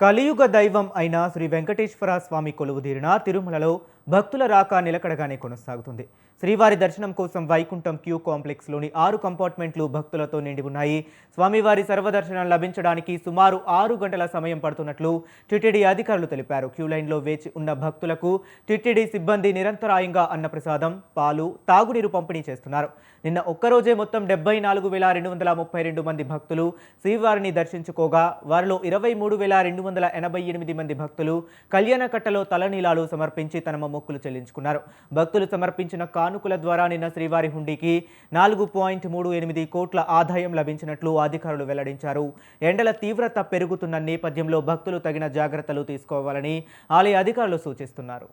కలియుగ దైవం అయిన శ్రీ వెంకటేశ్వర స్వామి కొలువుదీరిన తిరుమలలో భక్తుల రాక నిలకడగానే కొనసాగుతుంది. శ్రీవారి దర్శనం కోసం వైకుంఠం క్యూ కాంప్లెక్స్లోని 6 కంపార్ట్మెంట్లు భక్తులతో నిండి ఉన్నాయి. స్వామివారి సర్వదర్శనం లభించడానికి సుమారు 6 గంటల సమయం పడుతున్నట్లు టీటీడీ అధికారులు తెలిపారు. క్యూ లైన్లో వేచి ఉన్న భక్తులకు టీటీడీ సిబ్బంది నిరంతరాయంగా అన్నప్రసాదం, పాలు, తాగునీరు పంపిణీ చేస్తున్నారు. నిన్న ఒక్కరోజే మొత్తం 74,232 మంది భక్తులు శ్రీవారిని దర్శించుకోగా వారిలో 23,288 మంది భక్తులు కళ్యాణకట్టలో తలనీలాలు సమర్పించి తమ మొక్కులు చెల్లించుకున్నారు. భక్తులు సమర్పించిన కానుకల ద్వారా నిన్న శ్రీవారి హుండీకి 4.38 కోట్ల ఆదాయం లభించినట్లు అధికారులు వెల్లడించారు. ఎండల తీవ్రత పెరుగుతున్న నేపథ్యంలో భక్తులు తగిన జాగ్రత్తలు తీసుకోవాలని ఆలయ అధికారులు సూచిస్తున్నారు.